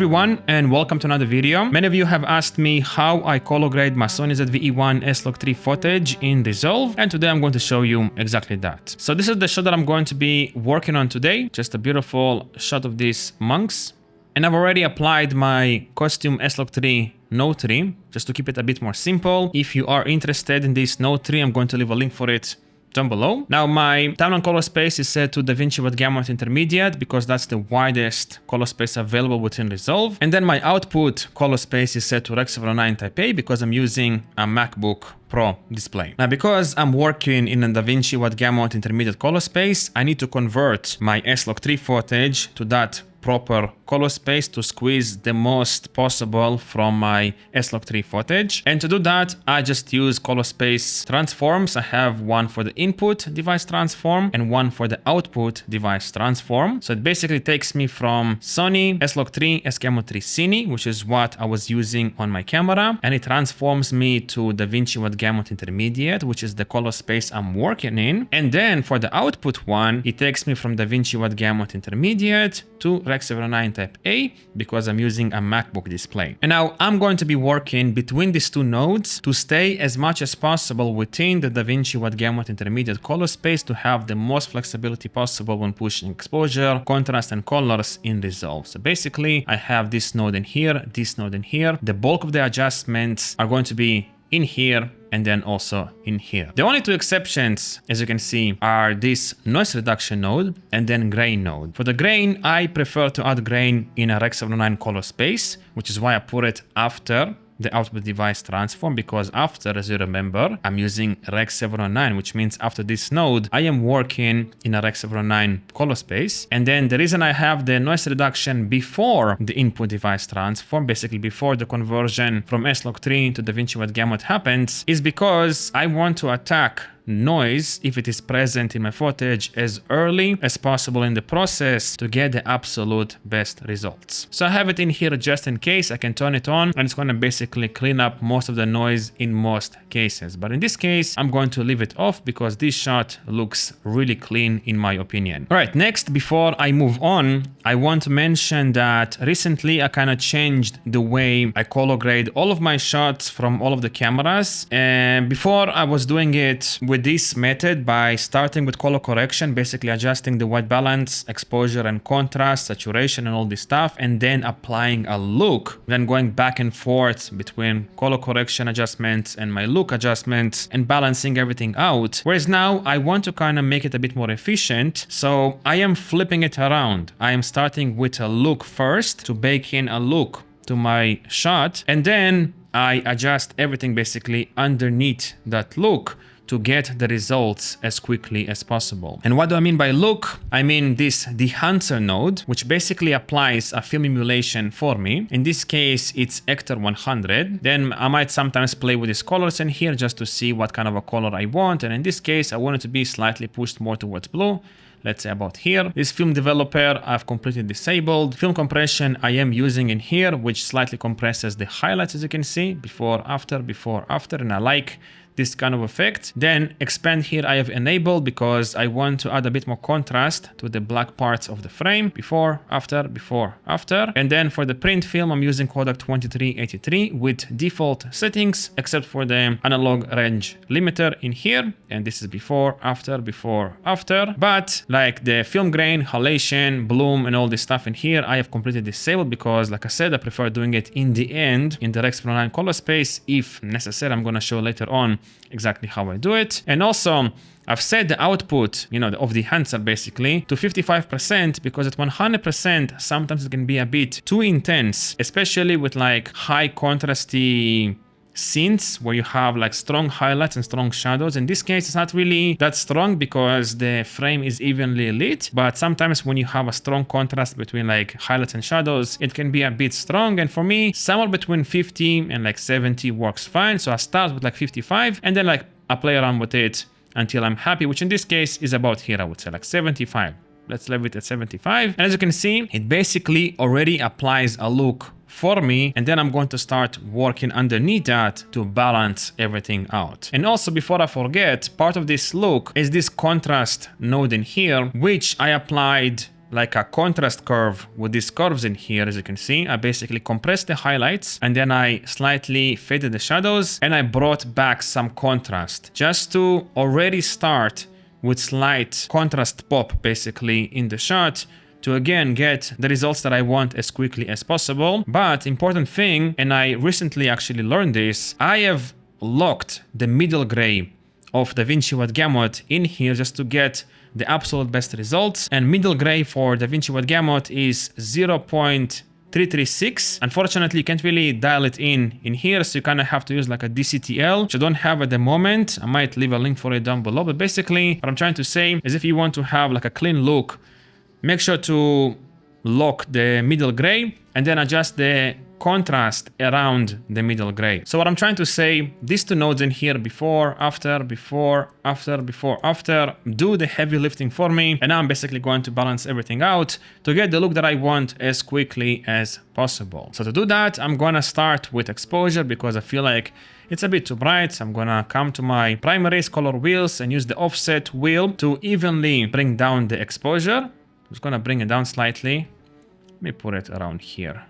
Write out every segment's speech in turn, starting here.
everyone, and welcome to another video. Many of you have asked me how I color grade my Sony ZV-E1 S-Log3 footage in Resolve, and today I'm going to show you exactly that. So this is the shot that I'm going to be working on today, just a beautiful shot of these monks. And I've already applied my costume S-Log3 Node 3, just to keep it a bit more simple. If you are interested in this Node 3, I'm going to leave a link for it down below. Now my timeline color space is set to Davinci with gamut intermediate because that's the widest color space available within Resolve. And then my output color space is set to Rec. 709 Type A because I'm using a MacBook Pro display. Now because I'm working in a Davinci with gamut intermediate color space, I need to convert my S-Log3 footage to that proper color space to squeeze the most possible from my S-Log3 footage. And to do that, I just use color space transforms. I have one for the input device transform and one for the output device transform. So it basically takes me from Sony S-Log3 S-Gamut 3 Cine, which is what I was using on my camera, and it transforms me to Davinci with gamut intermediate, which is the color space I'm working in. And then for the output one, it takes me from Davinci with gamut intermediate to Rec. 709 Type A because I'm using a MacBook display. And now I'm going to be working between these two nodes to stay as much as possible within the Davinci with gamut intermediate color space to have the most flexibility possible when pushing exposure, contrast, and colors in Resolve. So basically, I have this node in here, this node in here. The bulk of the adjustments are going to be in here and then also in here. The only two exceptions, as you can see, are this noise reduction node and then grain node. For the grain, I prefer to add grain in a Rec. 709 color space, which is why I put it after the output device transform, because after, as you remember, I'm using Rec. 709, which means after this node, I am working in a Rec. 709 color space. And then the reason I have the noise reduction before the input device transform, basically before the conversion from S-Log3 to Davinci with gamut happens, is because I want to attack noise, if it is present in my footage, as early as possible in the process to get the absolute best results. So I have it in here just in case. I can turn it on and it's going to basically clean up most of the noise in most cases. But in this case, I'm going to leave it off because this shot looks really clean in my opinion. All right, next, before I move on, I want to mention that recently I kind of changed the way I color grade all of my shots from all of the cameras. And before I was doing it with this method by starting with color correction, basically adjusting the white balance, exposure and contrast, saturation and all this stuff, and then applying a look, then going back and forth between color correction adjustments and my look adjustments and balancing everything out. Whereas now I want to kind of make it a bit more efficient. So I am flipping it around. I am starting with a look first to bake in a look to my shot, and then I adjust everything basically underneath that look to get the results as quickly as possible. And what do I mean by look? I mean this Dehancer node, which basically applies a film emulation for me. In this case, it's Hector 100. Then I might sometimes play with these colors in here just to see what kind of a color I want. And in this case, I want it to be slightly pushed more towards blue. Let's say about here. This film developer I've completely disabled. Film compression I am using in here, which slightly compresses the highlights, as you can see, before, after, and I like this kind of effect. Then expand here I have enabled because I want to add a bit more contrast to the black parts of the frame. Before, after. And then for the print film, I'm using codec 2383 with default settings, except for the analog range limiter in here. And this is before, after. But like the film grain, halation, bloom, and all this stuff in here, I have completely disabled because, like I said, I prefer doing it in the end in the Rec. 709 color space. If necessary, I'm going to show later on exactly how I do it. And also I've set the output, of the Dehancer basically to 55% because at 100% sometimes it can be a bit too intense, especially with like high contrasty scenes where you have like strong highlights and strong shadows. In this case, it's not really that strong because the frame is evenly lit, but sometimes when you have a strong contrast between like highlights and shadows, it can be a bit strong. And for me, somewhere between 50 and like 70 works fine. So I start with like 55 and then like I play around with it until I'm happy, which in this case is about here, I would say like 75. Let's leave it at 75. And as you can see, it basically already applies a look for me, and then I'm going to start working underneath that to balance everything out. And also, before I forget, part of this look is this contrast node in here, which I applied like a contrast curve with these curves in here. As you can see, I basically compressed the highlights and then I slightly faded the shadows and I brought back some contrast just to already start with slight contrast pop basically in the shot to again get the results that I want as quickly as possible. But important thing, and I recently actually learned this, I have locked the middle gray of Davinci Wet Gamut in here just to get the absolute best results. And middle gray for Davinci Wet Gamut is 0.336. Unfortunately, you can't really dial it in here, so you kind of have to use like a DCTL, which I don't have at the moment. I might leave a link for it down below. But basically, what I'm trying to say is if you want to have like a clean look, make sure to lock the middle gray and then adjust the contrast around the middle gray. So what I'm trying to say, these two nodes in here, before, after, before, after, before, after, do the heavy lifting for me. And now I'm basically going to balance everything out to get the look that I want as quickly as possible. So to do that, I'm gonna start with exposure because I feel like it's a bit too bright. So I'm gonna come to my primary race color wheels and use the offset wheel to evenly bring down the exposure. I'm just gonna bring it down slightly. Let me put it around here.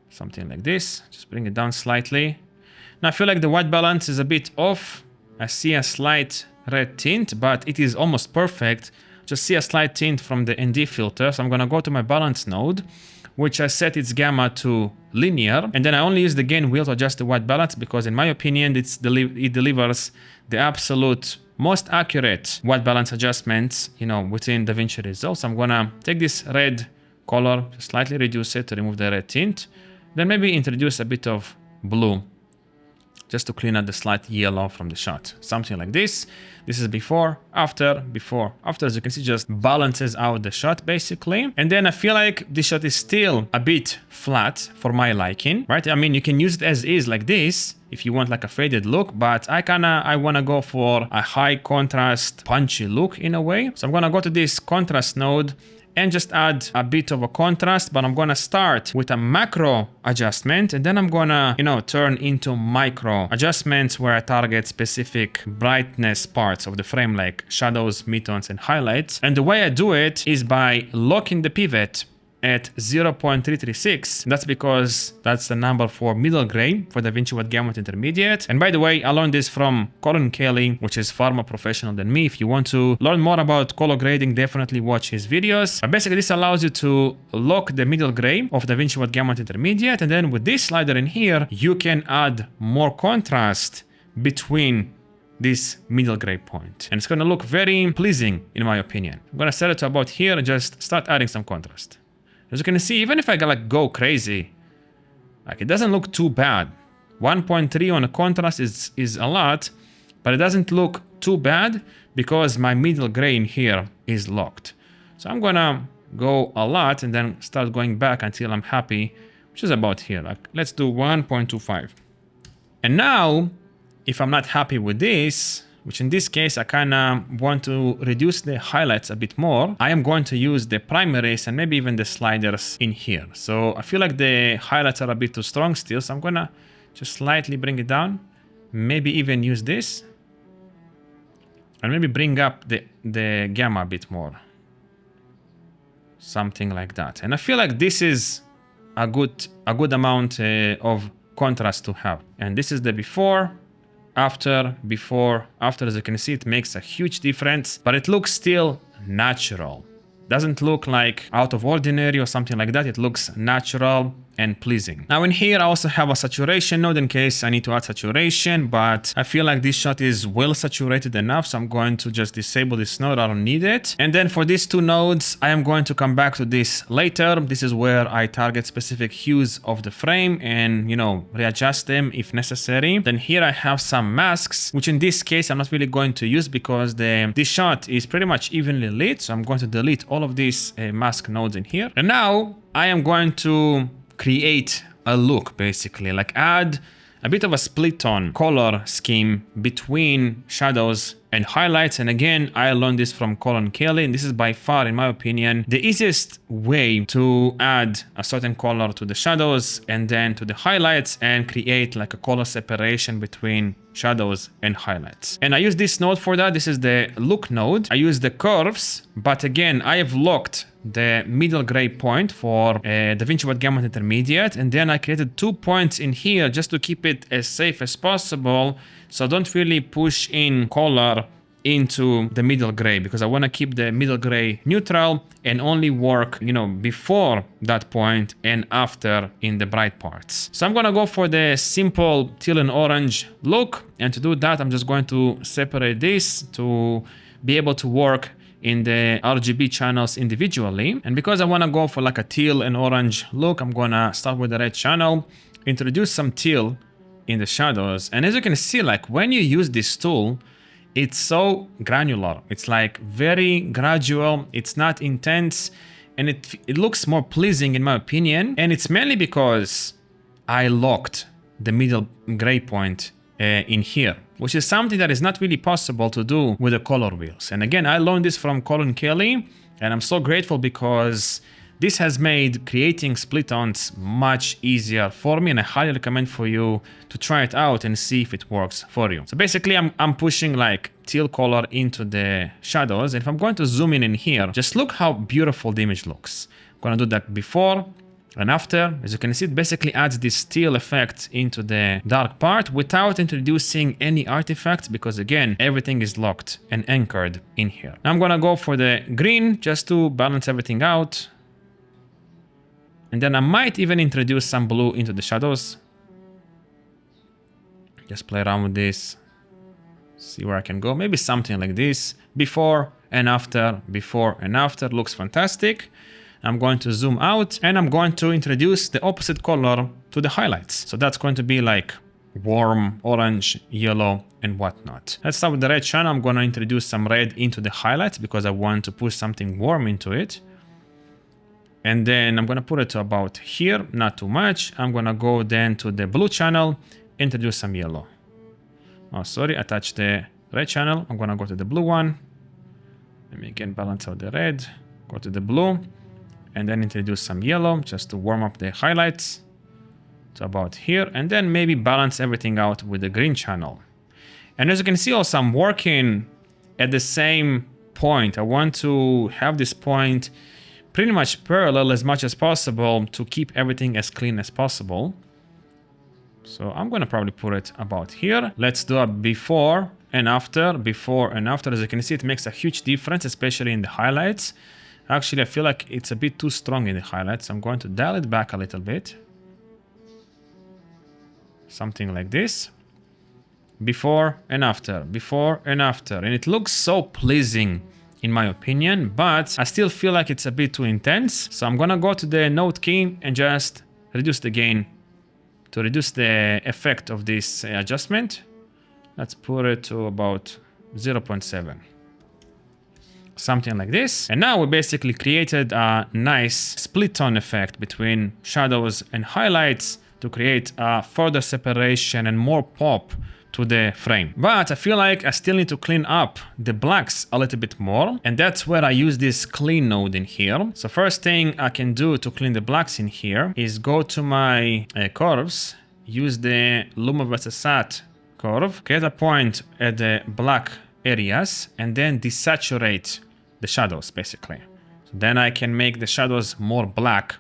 Something like this, just bring it down slightly. Now I feel like the white balance is a bit off. I see a slight red tint, but it is almost perfect. Just see a slight tint from the ND filter. So I'm gonna go to my balance node, which I set its gamma to linear. And then I only use the gain wheel to adjust the white balance because in my opinion, it delivers the absolute most accurate white balance adjustments, you know, within Davinci Resolve. So I'm gonna take this red color, just slightly reduce it to remove the red tint. Then maybe introduce a bit of blue just to clean up the slight yellow from the shot. Something like this. This is before, after, before, after. As you can see, just balances out the shot basically. And then I feel like this shot is still a bit flat for my liking, right? I mean, you can use it as is like this if you want like a faded look, but I wanna go for a high contrast punchy look in a way. So I'm gonna go to this contrast node and just add a bit of a contrast, but I'm gonna start with a macro adjustment and then I'm gonna, you know, turn into micro adjustments where I target specific brightness parts of the frame like shadows, midtones, and highlights. And the way I do it is by locking the pivot at 0.336. That's because that's the number for middle gray for Davinci Wet Gamut Intermediate. And by the way, I learned this from Colin Kelly, which is far more professional than me. If you want to learn more about color grading, definitely watch his videos. But basically this allows you to lock the middle gray of Davinci Wet Gamut Intermediate. And then with this slider in here, you can add more contrast between this middle gray point. And it's gonna look very pleasing in my opinion. I'm gonna set it to about here and just start adding some contrast. As you can see, even if I like go crazy, like it doesn't look too bad. 1.3 on a contrast is a lot, but it doesn't look too bad because my middle gray in here is locked. So I'm gonna go a lot and then start going back until I'm happy, which is about here. Like let's do 1.25. And now, if I'm not happy with this, which in this case, I kind of want to reduce the highlights a bit more, I am going to use the primaries and maybe even the sliders in here. So I feel like the highlights are a bit too strong still, so I'm gonna just slightly bring it down, maybe even use this, and maybe bring up the gamma a bit more. Something like that. And I feel like this is a good amount of contrast to have. And this is the before, after, before, after. As you can see, it makes a huge difference, but it looks still natural. Doesn't look like out of ordinary or something like that. It looks natural and pleasing. Now in here I also have a saturation node in case I need to add saturation, but I feel like this shot is well saturated enough, so I'm going to just disable this node. I don't need it. And then for these two nodes, I am going to come back to this later. This is where I target specific hues of the frame and, you know, readjust them if necessary. Then here I have some masks, which in this case I'm not really going to use because this shot is pretty much evenly lit, so I'm going to delete all of these mask nodes in here. And now I am going to create a look, basically, like add a bit of a split tone color scheme between shadows and highlights. And again, I learned this from Colin Kelly, and this is by far, in my opinion, the easiest way to add a certain color to the shadows and then to the highlights and create like a color separation between shadows and highlights. And I use this node for that. This is the look node. I use the curves, but again, I have locked the middle gray point for Davinci Wet Gamut Intermediate, and then I created 2 points in here just to keep it as safe as possible, so don't really push in color into the middle gray, because I want to keep the middle gray neutral and only work, you know, before that point and after in the bright parts. So I'm gonna go for the simple teal and orange look, and to do that I'm just going to separate this to be able to work in the RGB channels individually. And because I want to go for like a teal and orange look, I'm gonna start with the red channel, introduce some teal in the shadows, and as you can see, like when you use this tool, it's so granular. It's like very gradual, it's not intense, and it looks more pleasing in my opinion. And it's mainly because I locked the middle gray point in here, which is something that is not really possible to do with the color wheels. And again, I learned this from Colin Kelly, and I'm so grateful because this has made creating split-ons much easier for me, and I highly recommend for you to try it out and see if it works for you. So basically I'm pushing like teal color into the shadows, and if I'm going to zoom in here, just look how beautiful the image looks. I'm gonna do that before and after. As you can see, it basically adds this teal effect into the dark part without introducing any artifacts, because again, everything is locked and anchored in here. Now I'm gonna go for the green just to balance everything out. And then I might even introduce some blue into the shadows. Just play around with this. See where I can go. Maybe something like this. Before and after, before and after. Looks fantastic. I'm going to zoom out and I'm going to introduce the opposite color to the highlights. So that's going to be like warm orange, yellow, and whatnot. Let's start with the red channel. I'm going to introduce some red into the highlights because I want to push something warm into it. And then I'm gonna put it to about here, not too much. I'm gonna go then to the blue channel, introduce some yellow. Oh, sorry, I touched the red channel. I'm gonna go to the blue one. Let me again balance out the red, go to the blue, and then introduce some yellow just to warm up the highlights to about here. And then maybe balance everything out with the green channel. And as you can see also, I'm working at the same point. I want to have this point pretty much parallel as much as possible to keep everything as clean as possible. So I'm gonna probably put it about here. Let's do a before and after, before and after. As you can see, it makes a huge difference, especially in the highlights. Actually, I feel like it's a bit too strong in the highlights. I'm going to dial it back a little bit. Something like this. Before and after, before and after. And it looks so pleasing in my opinion, but I still feel like it's a bit too intense. So I'm gonna go to the node key and just reduce the gain to reduce the effect of this adjustment. Let's put it to about 0.7. Something like this. And now we basically created a nice split tone effect between shadows and highlights to create a further separation and more pop to the frame. But I feel like I still need to clean up the blacks a little bit more, and that's where I use this clean node in here. So first thing I can do to clean the blacks in here is go to my curves, use the Luma versus Sat curve, create a point at the black areas, and then desaturate the shadows basically. So then I can make the shadows more black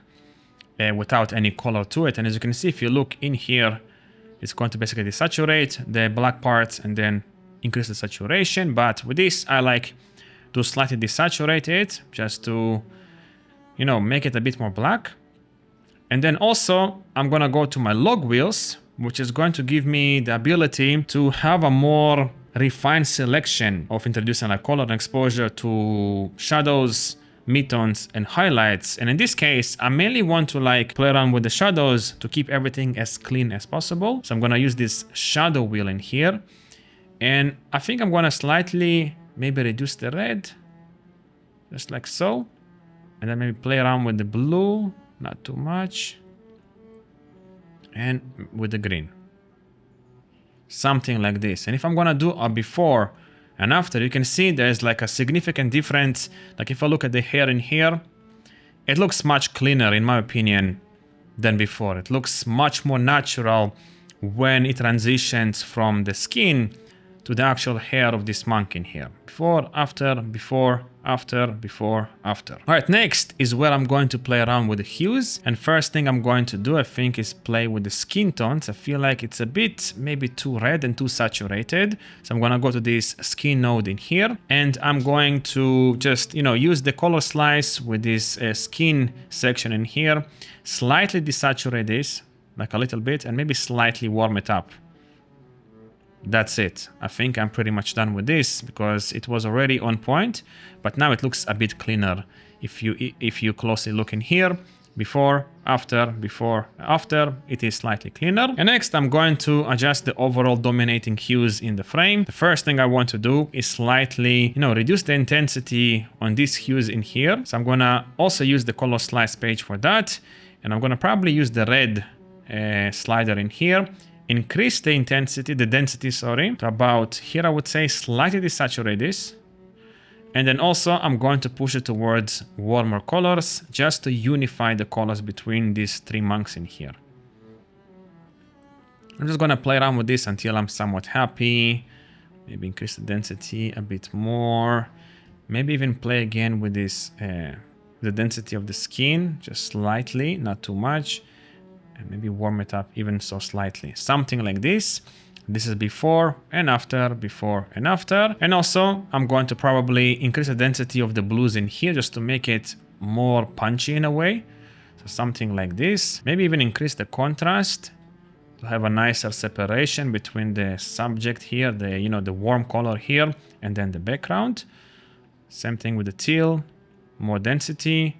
without any color to it. And as you can see, if you look in here, it's going to basically desaturate the black parts and then increase the saturation. But with this, I like to slightly desaturate it just to, you know, make it a bit more black. And then also I'm gonna go to my log wheels, which is going to give me the ability to have a more refined selection of introducing like color and exposure to shadows, midtones, and highlights. And in this case, I mainly want to like play around with the shadows to keep everything as clean as possible. So I'm gonna use this shadow wheel in here. And I think I'm gonna slightly maybe reduce the red, just like so. And then maybe play around with the blue, not too much. And with the green. Something like this. And if I'm gonna do a before and after, you can see there's like a significant difference. Like if I look at the hair in here, it looks much cleaner in my opinion than before. It looks much more natural when it transitions from the skin to the actual hair of this monk in here. Before, after, before, after, before, after. All right, next is where I'm going to play around with the hues. And first thing I'm going to do, I think, is play with the skin tones. I feel like it's a bit maybe too red and too saturated. So I'm going to go to this skin node in here, and I'm going to just, use the color slice with this skin section in here, slightly desaturate this, like a little bit, and maybe slightly warm it up. That's it. I think I'm pretty much done with this because it was already on point, but now it looks a bit cleaner. If you closely look in here, before, after, it is slightly cleaner. And next I'm going to adjust the overall dominating hues in the frame. The first thing I want to do is slightly, reduce the intensity on these hues in here. So I'm gonna also use the color slice page for that. And I'm gonna probably use the red slider in here. Increase the intensity, the density, sorry, to about here, I would say, slightly desaturate this. And then also I'm going to push it towards warmer colors just to unify the colors between these three monks in here. I'm just going to play around with this until I'm somewhat happy. Maybe increase the density a bit more. Maybe even play again with this, the density of the skin, just slightly, not too much. And maybe warm it up even so slightly. Something like this. This is before and after, before and after. And also I'm going to probably increase the density of the blues in here just to make it more punchy in a way. So something like this. Maybe even increase the contrast to have a nicer separation between the subject here, the warm color here, and then the background. Same thing with the teal, more density,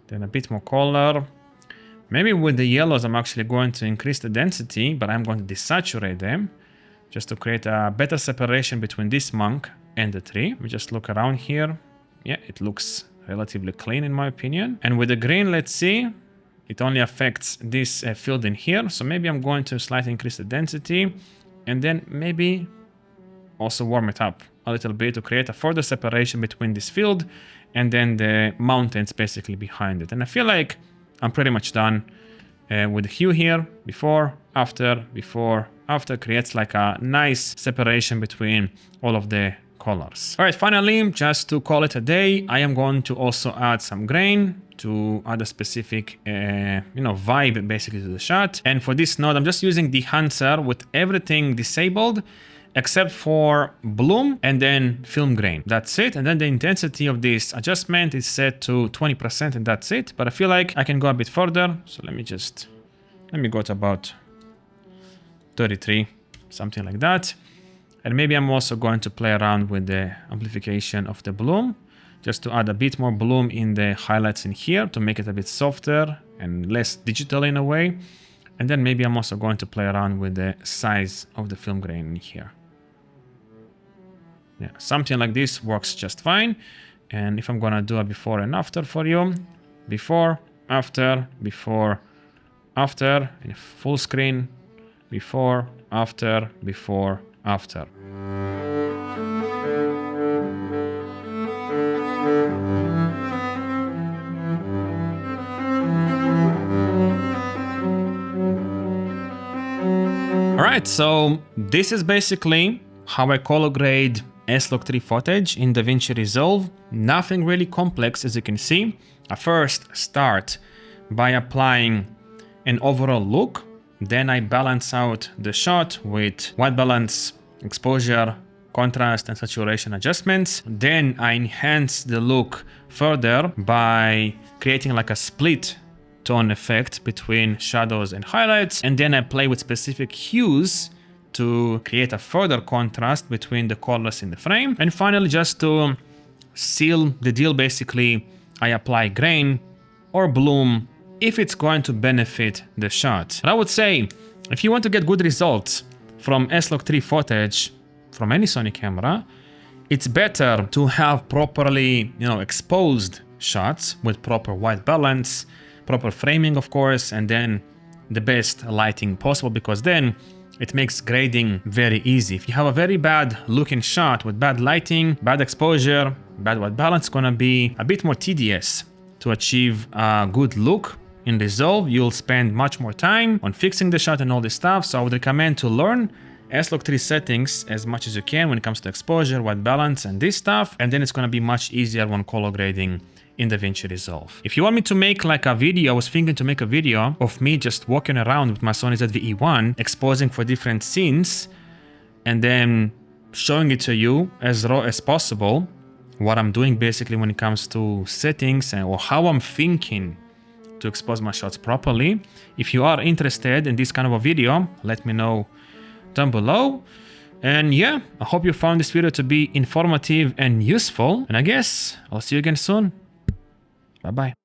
then a bit more color. Maybe with the yellows, I'm actually going to increase the density, but I'm going to desaturate them just to create a better separation between this monk and the tree. We just look around here. Yeah, it looks relatively clean in my opinion. And with the green, let's see, it only affects this field in here. So maybe I'm going to slightly increase the density and then maybe also warm it up a little bit to create a further separation between this field and then the mountains basically behind it. And I feel like I'm pretty much done with the hue here. Before, after creates like a nice separation between all of the colors. All right, finally, just to call it a day, I am going to also add some grain to add a specific, vibe basically to the shot. And for this node, I'm just using Dehancer with everything disabled except for bloom and then film grain. That's it. And then the intensity of this adjustment is set to 20% and that's it. But I feel like I can go a bit further. So let me go to about 33, something like that. And maybe I'm also going to play around with the amplification of the bloom, just to add a bit more bloom in the highlights in here to make it a bit softer and less digital in a way. And then maybe I'm also going to play around with the size of the film grain in here. Yeah, something like this works just fine. And if I'm gonna do a before and after for you, before, after, in full screen, before, after. All right, so this is basically how I color grade S-Log3 footage in Davinci Resolve. Nothing really complex, as you can see. I first start by applying an overall look, then I balance out the shot with white balance, exposure, contrast and saturation adjustments. Then I enhance the look further by creating like a split tone effect between shadows and highlights, and then I play with specific hues to create a further contrast between the colors in the frame. And finally, just to seal the deal, basically I apply grain or bloom if it's going to benefit the shot. And I would say if you want to get good results from S-Log3 footage from any Sony camera, it's better to have properly, exposed shots with proper white balance, proper framing, of course, and then the best lighting possible, because then it makes grading very easy. If you have a very bad looking shot with bad lighting, bad exposure, bad white balance, it's gonna be a bit more tedious to achieve a good look in Resolve. You'll spend much more time on fixing the shot and all this stuff. So I would recommend to learn S-Log3 settings as much as you can when it comes to exposure, white balance, and this stuff, and then it's gonna be much easier when color grading in Davinci Resolve. If you want me to make like a video, I was thinking to make a video of me just walking around with my Sony ZV-E1, exposing for different scenes, and then showing it to you as raw as possible, what I'm doing basically when it comes to settings or how I'm thinking to expose my shots properly. If you are interested in this kind of a video, let me know down below. And yeah, I hope you found this video to be informative and useful. And I guess I'll see you again soon. Bye-bye.